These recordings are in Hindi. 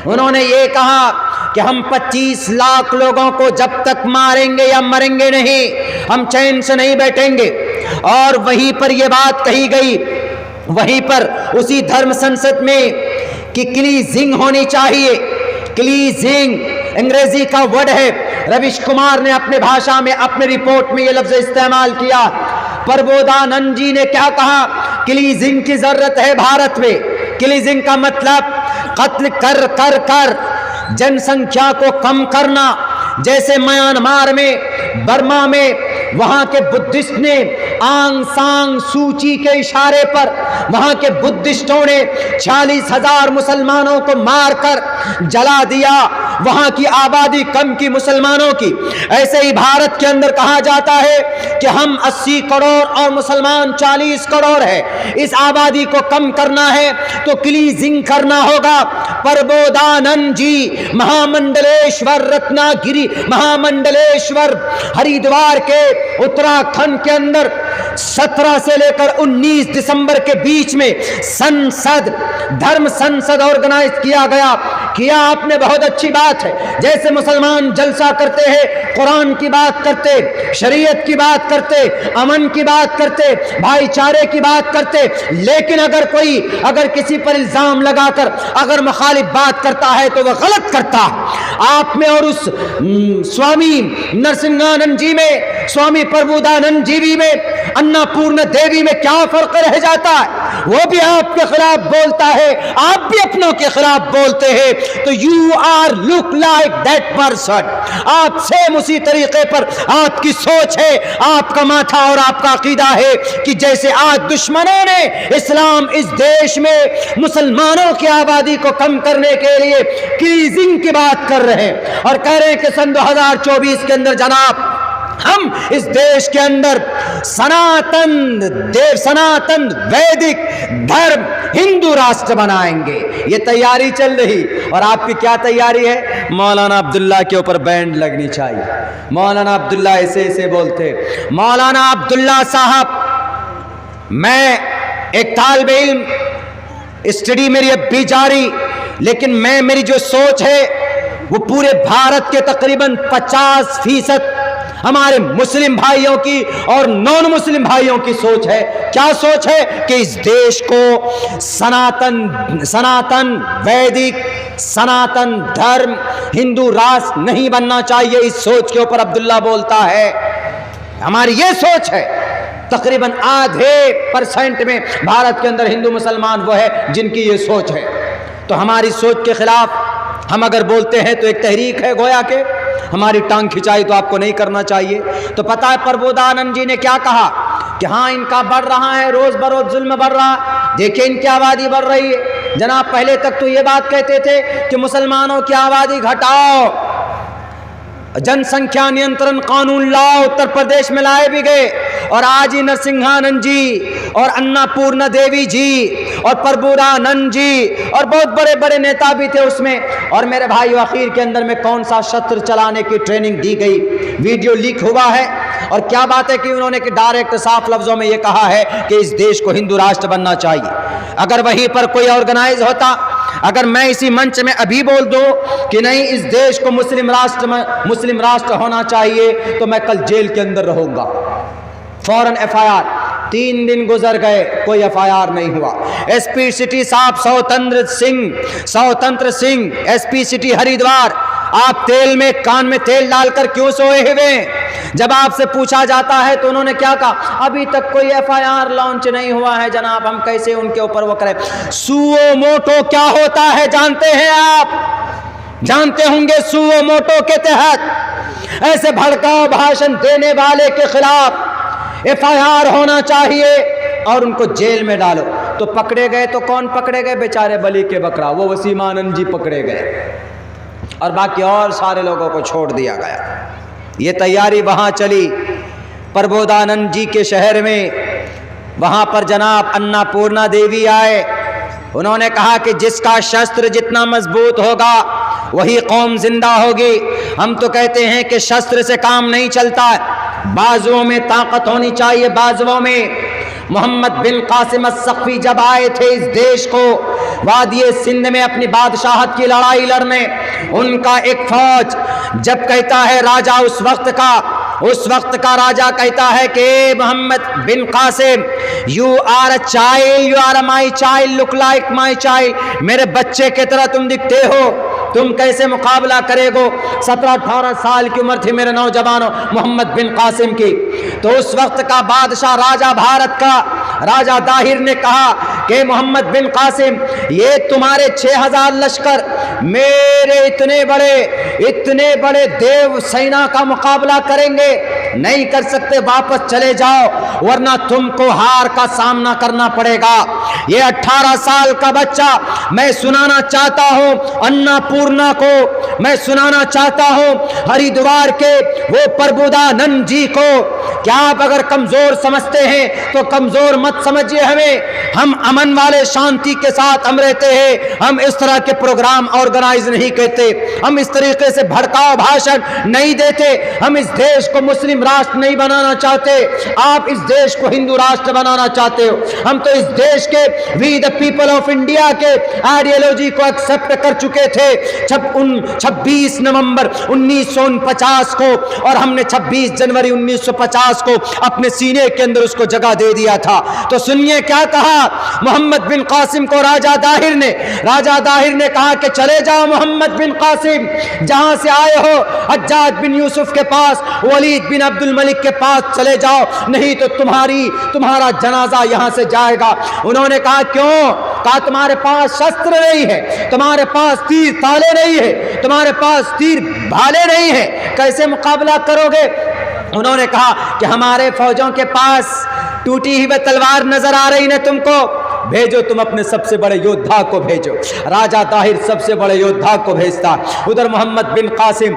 उन्होंने ये कहा कि हम 25 लाख लोगों को जब तक मारेंगे या मरेंगे नहीं, हम चैन से नहीं बैठेंगे। और वहीं पर यह बात कही गई, वहीं पर उसी धर्म संसद में, कि क्लीजिंग होनी चाहिए। क्लीजिंग अंग्रेजी का वर्ड है। रविश कुमार ने अपने भाषा में, अपने रिपोर्ट में यह लफ्ज इस्तेमाल किया। प्रबोधानंद जी ने क्या कहा? क्लीजिंग की जरूरत है भारत में। क्लीजिंग का मतलब कत्ल कर कर कर जनसंख्या को कम करना। जैसे म्यांमार में, बर्मा में, वहां के बुद्धिस्ट ने आंग सांग सूची के इशारे पर, वहां के बुद्धिस्टों ने 40,000 मुसलमानों को मारकर जला दिया, वहां की आबादी कम की मुसलमानों की। ऐसे ही भारत के अंदर कहा जाता है कि हम 80 करोड़ और मुसलमान 40 करोड़ है, इस आबादी को कम करना है तो क्लीजिंग करना होगा। प्रबोधानंद जी महामंडलेश्वर, रत्नागिरी महामंडलेश्वर, हरिद्वार के उत्तराखंड के अंदर 17 से लेकर 19 दिसंबर के बीच में संसद, धर्म संसद ऑर्गेनाइज किया गया। किया आपने, बहुत अच्छी बात है। जैसे मुसलमान जलसा करते हैं, कुरान की बात करते, शरीयत की बात करते, अमन की बात करते, भाईचारे की बात करते, लेकिन अगर किसी पर इल्जाम लगाकर अगर मुखालिफ बात करता है तो वह गलत करता है। आप में और उस स्वामी नरसिंहानंद जी में, स्वामी प्रबोधानंद जी में, अन्नपूर्णा देवी में क्या फर्क रह जाता है? वो भी आपके खिलाफ बोलता है, आप भी अपनों के खिलाफ बोलते हैं, तो you are look like that person. आप सेम उसी तरीके पर आपकी सोच है, आपका माथा और आपका अकीदा है कि जैसे आज दुश्मनों ने इस्लाम इस देश में मुसलमानों की आबादी को कम करने के लिए क्लीजिंग की बात कर रहे हैं और कह रहे हैं कि सन 2024 के अंदर जनाब हम इस देश के अंदर सनातन वैदिक धर्म हिंदू राष्ट्र बनाएंगे। ये तैयारी चल रही। और आपकी क्या तैयारी है? मौलाना अब्दुल्ला के ऊपर बैंड लगनी चाहिए। मौलाना अब्दुल्ला ऐसे ऐसे बोलते। मौलाना अब्दुल्ला साहब, मैं एक तालिबे इल्म, स्टडी मेरी अब भी जारी, लेकिन मेरी जो सोच है वो पूरे भारत के तकरीबन 50% हमारे मुस्लिम भाइयों की और नॉन मुस्लिम भाइयों की सोच है। क्या सोच है? कि इस देश को सनातन वैदिक सनातन धर्म हिंदू राष्ट्र नहीं बनना चाहिए। इस सोच के ऊपर अब्दुल्ला बोलता है। हमारी ये सोच है। तकरीबन %% में भारत के अंदर हिंदू मुसलमान वो है जिनकी ये सोच है। तो हमारी सोच के खिलाफ हम अगर बोलते हैं तो एक तहरीक है गोया के, हमारी टांग खिंचाई तो आपको नहीं करना चाहिए। तो पता है प्रबोधानंद जी ने क्या कहा? कि हाँ, इनका बढ़ रहा है, रोज बरोज जुल्म बढ़ रहा, देखिए इनकी आबादी बढ़ रही है। जनाब पहले तक तो ये बात कहते थे कि मुसलमानों की आबादी घटाओ, जनसंख्या नियंत्रण कानून लाओ, उत्तर प्रदेश में लाए भी गए। और आज ही नरसिंहानंद जी और अन्नपूर्णा देवी जी और प्रबोधानंद जी और बहुत बड़े बड़े नेता भी थे उसमें। और मेरे भाई आखिर के अंदर में कौन सा शस्त्र चलाने की ट्रेनिंग दी गई, वीडियो लीक हुआ है। और क्या बात है कि उन्होंने कि डायरेक्ट साफ लफ्जों में ये कहा है कि इस देश को हिंदू राष्ट्र बनना चाहिए। अगर वहीं पर कोई ऑर्गेनाइज होता, अगर मैं इसी मंच में अभी बोल दूं कि नहीं इस देश को मुस्लिम राष्ट्र होना चाहिए, तो मैं कल जेल के अंदर रहूंगा। फौरन FIR। 3 दिन गुजर गए, कोई FIR नहीं हुआ। SP सिटी साहब सौतंत्र सिंह SP सिटी हरिद्वार, आप तेल में कान में तेल डालकर क्यों सोए हुए? जब आपसे पूछा जाता है तो उन्होंने क्या कहा? अभी तक कोई FIR लॉन्च नहीं हुआ है जनाब, हम कैसे उनके ऊपर वो करें। सुओ मोटो क्या होता है जानते हैं आप? जानते होंगे सुओ मोटो के तहत ऐसे भड़काऊ भाषण देने वाले के खिलाफ FIR होना चाहिए और उनको जेल में डालो। तो पकड़े गए तो कौन पकड़े गए? बेचारे बली के बकरा, वो वसीम आनंद जी पकड़े गए और बाकी और सारे लोगों को छोड़ दिया गया। ये तैयारी वहाँ चली प्रबोधानंद जी के शहर में। वहाँ पर जनाब अन्नपूर्णा देवी आए। उन्होंने कहा कि जिसका शस्त्र जितना मजबूत होगा वही कौम जिंदा होगी। हम तो कहते हैं कि शस्त्र से काम नहीं चलता, बाजुओं में ताकत होनी चाहिए, बाजुओं में। मोहम्मद बिन कासिम अस्सक़फ़ी जब आए थे इस देश को वादिये सिंध में अपनी बादशाहत की लड़ाई लड़ने, उनका एक फौज जब कहता है राजा उस वक्त का राजा कहता है कि Mohammad bin Qasim, you are a child, you are my child, look like my child, मेरे बच्चे की तरह तुम दिखते हो, तुम कैसे मुकाबला करेगो। 17-18 साल की उम्र थी मेरे नौजवानों मोहम्मद बिन कासिम की। तो उस वक्त का बादशाह राजा भारत का राजा दाहिर ने कहा कि मोहम्मद बिन कासिम, ये तुम्हारे 6000 लश्कर मेरे इतने बड़े देव सेना का मुकाबला करेंगे? नहीं कर सकते, वापस चले जाओ वरना तुमको हार का सामना करना पड़ेगा। ये 18 साल का बच्चा, मैं सुनाना चाहता हूं अन्नपूर्णा को, मैं सुनाना चाहता हूं हरिद्वार के वो प्रबोधानंद जी को। क्या आप अगर कमजोर समझते हैं तो कमजोर मत समझिए हमें, हम अमन वाले शांति के साथ हम रहते हैं, हम इस तरह के प्रोग्राम ऑर्गेनाइज नहीं करते, हम इस तरीके से भड़काऊ भाषण नहीं देते, हम इस देश को मुस्लिम राष्ट्र नहीं बनाना चाहते, आप इस देश को हिंदू राष्ट्र बनाना चाहते हो। हम तो इस देश के we the people of India के आइडियोलॉजी को एक्सेप्ट कर चुके थे 26 नवंबर 1949 को, और हमने 26 जनवरी 1950 को अपने सीने के अंदर उसको जगह दे दिया था। तो सुनिए क्या कहा मोहम्मद बिन कासिम को राजा दाहिर ने कहा कि चले जाओ मोहम्मद बिन कासिम, जहां से आए हो हज्जाज बिन यूसुफ के पास, वलीद बिन अब्दुल मलिक के पास चले जाओ, नहीं तो तुम्हारा जनाजा यहां से जाएगा। उन्होंने कहा क्यों? कहा तुम्हारे पास शस्त्र नहीं है, तुम्हारे पास तीर ताले नहीं है, तुम्हारे पास तीर भाले नहीं है, कैसे मुकाबला करोगे? उन्होंने कहा कि हमारे फौजों के पास टूटी हुई तलवार नजर आ रही ना तुमको, भेजो तुम अपने सबसे बड़े योद्धा को भेजो। राजा ताहिर सबसे बड़े योद्धा को भेजता। उधर मोहम्मद बिन कासिम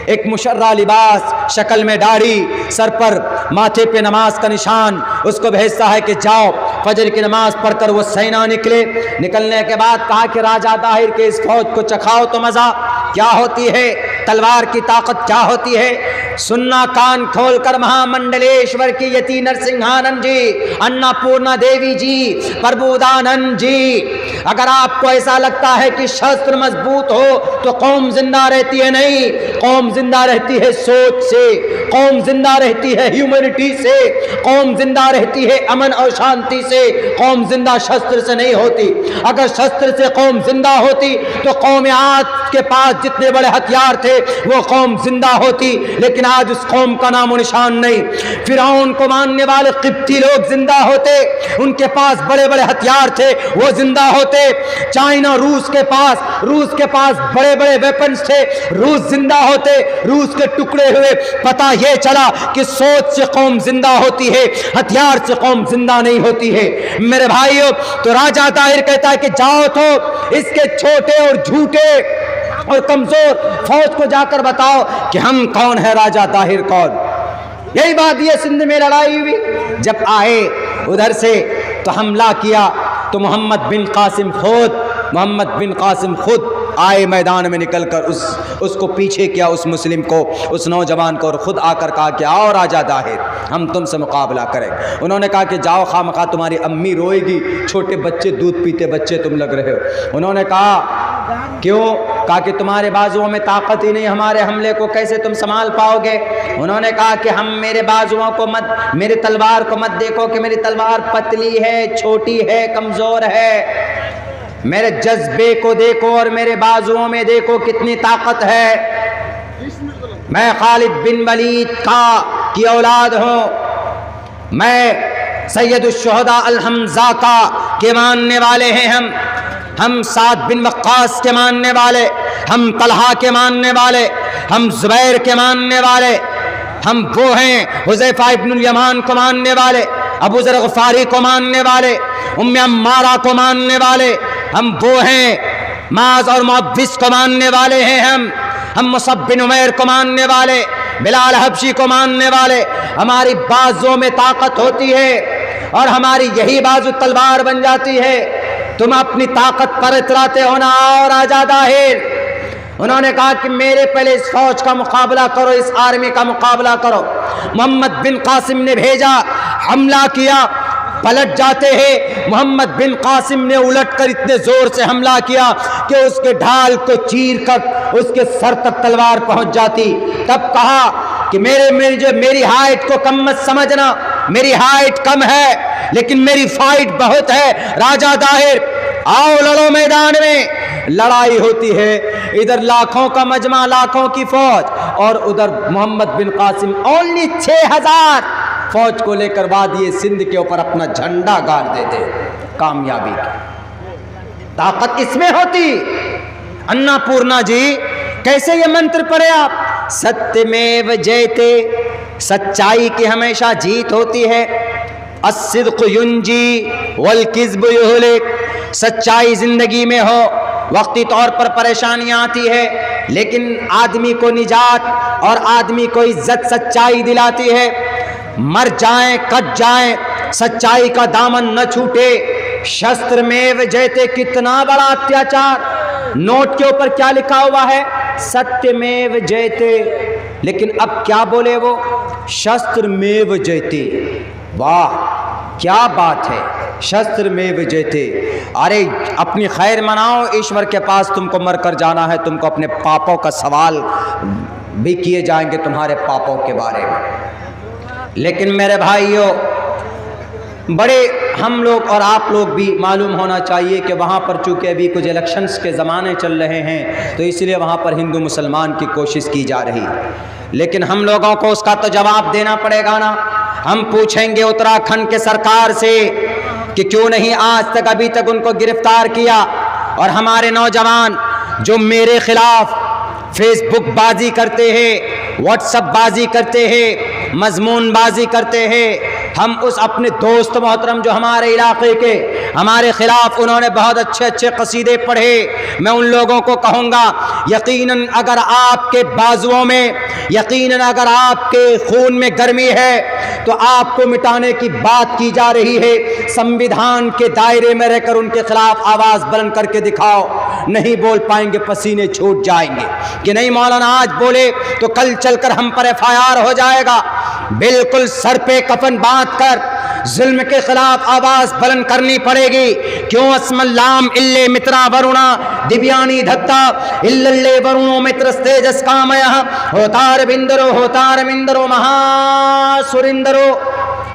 एक मुशर्रा लिबास, शक्ल में दाढ़ी, सर पर माथे पे नमाज का निशान, उसको भेजता है कि जाओ फजर की नमाज पढ़कर वो सेना निकलने के बाद कहा कि राजा ताहिर के इस फौज को चखाओ तो मजा क्या होती है, तलवार की ताकत क्या होती है। सुनना कान खोलकर, महामंडलेश्वर की यति नरसिंहानंद जी, अन्नपूर्णा देवी जी, प्रबोधानंद जी, अगर आपको ऐसा लगता है कि शस्त्र मजबूत हो तो कौम जिंदा रहती है, नहीं, कौम जिंदा रहती है सोच से, कौम जिंदा रहती है ह्यूमैनिटी से, कौम जिंदा रहती है अमन और शांति से, कौम जिंदा शस्त्र से नहीं होती। अगर शस्त्र से कौम जिंदा होती तो कौम आज के पास जितने बड़े हथियार थे वो कौम जिंदा होती, लेकिन आज उस कौम का नामो निशान नहीं। फिरौन को मानने वाले किप्ती लोग जिंदा होते, उनके पास बड़े बड़े हथियार थे, वो जिंदा होते। चाइना रूस के पास बड़े बड़े वेपन्स थे, रूस जिंदा होते, रूस के टुकड़े हुए। पता ये चला कि सोच से कौम जिंदा होती है, हथियार से कौम जिंदा नहीं होती है। मेरे भाइयों, तो राजा ताहिर कहता है कि जाओ तो इसके छोटे और झूठे और कमजोर फौज को जाकर बताओ कि हम कौन है, राजा ताहिर कौन। यही बात ये सिंध में लड़ाई हुई। जब आए उधर से तो हमला किया, तो मोहम्मद बिन कासिम खुद आए मैदान में निकलकर उसको पीछे किया, उस मुस्लिम को, उस नौजवान को, और खुद आकर कहा कि आओ राजा दाहिर, हम तुमसे मुकाबला करें। उन्होंने कहा कि जाओ, खामखा तुम्हारी अम्मी रोएगी, छोटे बच्चे, दूध पीते बच्चे तुम लग रहे हो। उन्होंने कहा क्यों? कहा कि तुम्हारे बाजुओं में ताकत ही नहीं, हमारे हमले को कैसे तुम संभाल पाओगे। उन्होंने कहा कि हम मेरे बाजुओं को मत, मेरी तलवार को मत देखो कि मेरी तलवार पतली है, छोटी है, कमजोर है, मेरे जज्बे को देखो और मेरे बाजुओं में देखो कितनी ताकत है। मैं खालिद बिन वलीद की औलाद हूँ, मैं सैयदुश्शुहदा अल हमज़ा के मानने वाले हैं, हम साद बिन वक्कास के मानने वाले, हम तलहा के मानने वाले, हम जुबैर के मानने वाले, हम वो हैं हुज़ैफा इब्नुल यमान को मानने वाले, अबू ज़र ग़फ़ारी को मानने वाले, उम्मे अम्मारा को मानने वाले, हम वो हैं माज और मुअव्विस को मानने वाले हैं, हम मुसअब बिन उमैर को मानने वाले, बिलाल हबशी को मानने वाले। हमारी बाजुओं में ताकत होती है और हमारी यही बाजू तलवार बन जाती है। तुम अपनी ताकत पर इतराते हो ना, और राजा दाहिर। उन्होंने कहा कि मेरे पहले इस फौज का मुकाबला करो, इस आर्मी का मुकाबला करो। मोहम्मद बिन कासिम ने भेजा, हमला किया, पलट जाते हैं। मोहम्मद बिन कासिम ने उलटकर इतने जोर से हमला किया कि उसके ढाल को चीर कर उसके सर तक तलवार पहुंच जाती। तब कहा कि मेरी हाइट को कम मत समझना, मेरी हाइट कम है लेकिन मेरी फाइट बहुत है। राजा दाहिर, आओ लड़ो मैदान में। लड़ाई होती है, इधर लाखों का मजमा, लाखों की फौज, और उधर मोहम्मद बिन कासिम ओनली 6000 फौज को लेकर वादिये सिंध के ऊपर अपना झंडा गाड़ देते। कामयाबी की ताकत इसमें होती। अन्नपूर्णा जी कैसे ये मंत्र पढ़े आप? सत्यमेव जयते, सच्चाई की हमेशा जीत होती है। अस्सिद्क़ु युंजी वल किज़्बु युहलिक, सच्चाई जिंदगी में हो, वक्ती तौर पर परेशानियां आती है लेकिन आदमी को निजात और आदमी को इज्जत सच्चाई दिलाती है। मर जाएं कट जाएं, सच्चाई का दामन न छूटे। शस्त्र में जयते, कितना बड़ा अत्याचार। नोट के ऊपर क्या लिखा हुआ है? सत्यमेव जयते, लेकिन अब क्या बोले वो? शस्त्र में जयते। वाह क्या बात है, शस्त्र में विजयते। अरे अपनी खैर मनाओ, ईश्वर के पास तुमको मर कर जाना है, तुमको अपने पापों का सवाल भी किए जाएंगे, तुम्हारे पापों के बारे में। लेकिन मेरे भाइयों, बड़े हम लोग और आप लोग भी मालूम होना चाहिए कि वहाँ पर चूँकि अभी कुछ इलेक्शंस के ज़माने चल रहे हैं तो इसलिए वहाँ पर हिंदू मुसलमान की कोशिश की जा रही है, लेकिन हम लोगों को उसका तो जवाब देना पड़ेगा ना। हम पूछेंगे उत्तराखंड के सरकार से कि क्यों नहीं आज तक अभी तक उनको गिरफ्तार किया, और हमारे नौजवान जो मेरे खिलाफ फेसबुक बाजी करते हैं, व्हाट्सएप बाजी करते हैं, मजमून बाजी करते हैं। हम उस अपने दोस्त मोहतरम जो हमारे इलाके के हमारे खिलाफ उन्होंने बहुत अच्छे अच्छे कसीदे पढ़े, मैं उन लोगों को कहूँगा यकीनन अगर आपके बाजुओं में, यकीनन अगर आपके खून में गर्मी है तो आपको मिटाने की बात की जा रही है। संविधान के दायरे में रहकर उनके खिलाफ आवाज़ बुलंद करके दिखाओ। नहीं बोल पाएंगे, पसीने छूट जाएंगे कि नहीं मौलाना आज बोले तो कल चलकर हम पर FIR हो जाएगा। बिल्कुल सर पे कफन बांध कर जुल्म के खिलाफ आवाज बुलंद करनी पड़ेगी। क्यों? अस्मल्लाम इल्ले मित्रा वरुणा दिव्यानी धत्ता इल्लल्ले वरुणो मित्रस्तेजस कामय होतार बिंदरो महासुरिंदरो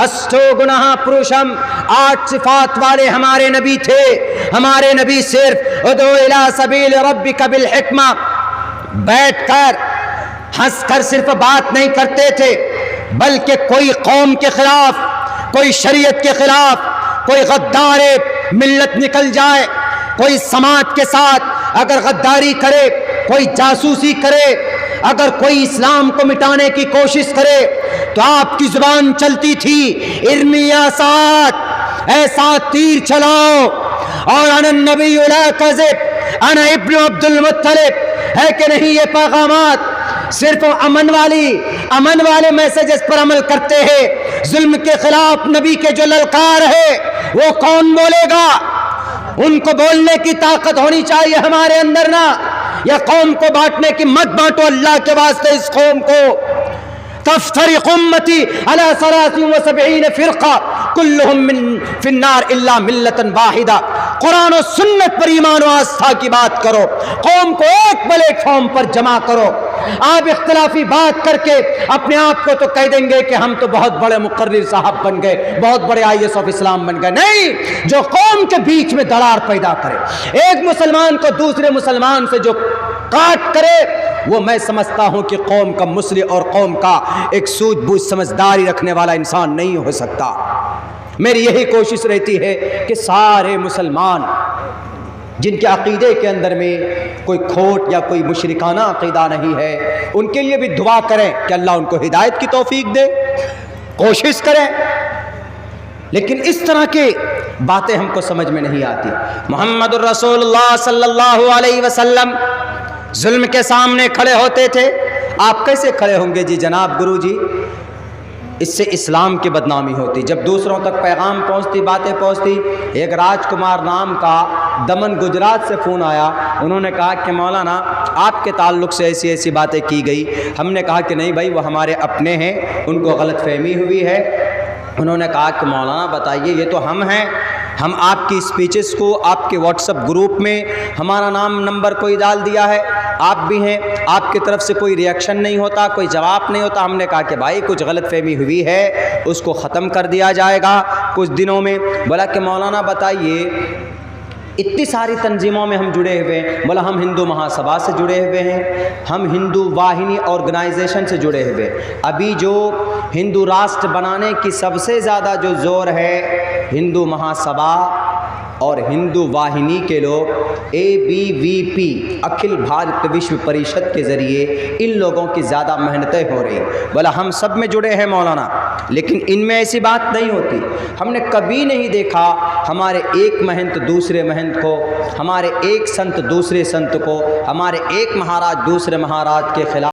अष्टो गुणः पुरुषम। 8 सिफात वाले हमारे नबी थे। हमारे नबी सिर्फ उदो इला सबील रब्बिका बिल हिकमा बैठकर हंसकर सिर्फ बात नहीं करते थे, बल्कि कोई कौम के खिलाफ, कोई शरीयत के खिलाफ, कोई गद्दार मिल्लत निकल जाए, कोई समाज के साथ अगर गद्दारी करे, कोई जासूसी करे, अगर कोई इस्लाम को मिटाने की कोशिश करे तो आपकी जुबान चलती थी इर्मियासात, ऐसा तीर चलाओ और अनन नबी उला कज़िब अना इब्न अब्दुल मुत्तलिब, है कि नहीं? ये पैगामात सिर्फ अमन वाले मैसेजेस पर अमल करते हैं। जुल्म के खिलाफ नबी के जो ललकार है वो कौन बोलेगा? उनको बोलने की ताकत होनी चाहिए हमारे अंदर ना। या कौम को बांटने की मत बांटो, अल्लाह के वास्ते इस कौम को। तफ्तरिक़ उम्मती अला 73 फ़िरक़ा कुल्लुहुम फिन्नार इल्ला मिल्लतन वाहिदा। कुरान और सुन्नत पर ईमान और आस्था की बात करो, कौम को एक प्लेटफॉर्म पर जमा करो। आप इख्तिलाफी बात करके अपने आप को तो कह देंगे कि हम तो बहुत बड़े मुकर्रिर साहब बन गए, बहुत बड़े IAS ऑफ इस्लाम बन गए। नहीं, जो कौम के बीच में दरार पैदा करे, एक मुसलमान को दूसरे मुसलमान से जो काट करे, वो मैं समझता हूं कि कौम का मुस्लिम और कौम का एक सूझबूझ समझदारी रखने वाला इंसान नहीं हो सकता। मेरी यही कोशिश रहती है कि सारे मुसलमान जिनके अकीदे के अंदर में कोई खोट या कोई मुशरिकाना अकीदा नहीं है, उनके लिए भी दुआ करें कि अल्लाह उनको हिदायत की तौफीक दे, कोशिश करें। लेकिन इस तरह की बातें हमको समझ में नहीं आती। मोहम्मदुर रसूलुल्लाह सल्लल्लाहु अलैहि वसल्लम जुल्म के सामने खड़े होते थे। आप कैसे खड़े होंगे जी जनाब गुरु जी? इससे इस्लाम की बदनामी होती। जब दूसरों तक पैगाम पहुंचती, बातें पहुंचती। एक राजकुमार नाम का दमन गुजरात से फ़ोन आया, उन्होंने कहा कि मौलाना आपके ताल्लुक़ से ऐसी ऐसी बातें की गई। हमने कहा कि नहीं भाई, वो हमारे अपने हैं, उनको गलतफहमी हुई है। उन्होंने कहा कि मौलाना बताइए, ये तो हम हैं, हम आपकी स्पीचेस को आपके व्हाट्सएप ग्रुप में हमारा नाम नंबर कोई डाल दिया है, आप भी हैं, आपकी तरफ से कोई रिएक्शन नहीं होता, कोई जवाब नहीं होता। हमने कहा कि भाई कुछ गलतफहमी हुई है, उसको ख़त्म कर दिया जाएगा कुछ दिनों में। बोला कि मौलाना बताइए, इतनी सारी तंजीमों में हम जुड़े हुए हैं। बोला हम हिंदू महासभा से जुड़े हुए हैं, हम हिंदू वाहिनी ऑर्गेनाइजेशन से जुड़े हुए हैं। अभी जो हिंदू राष्ट्र बनाने की सबसे ज़्यादा जो ज़ोर है, हिंदू महासभा और हिंदू वाहिनी के लोग ABVP अखिल भारत विश्व परिषद के ज़रिए इन लोगों की ज़्यादा मेहनतें हो रही। बोला हम सब में जुड़े हैं मौलाना, लेकिन इनमें ऐसी बात नहीं होती। हमने कभी नहीं देखा हमारे एक महंत दूसरे महंत को, हमारे एक संत दूसरे संत को, हमारे एक महाराज दूसरे महाराज के खिलाफ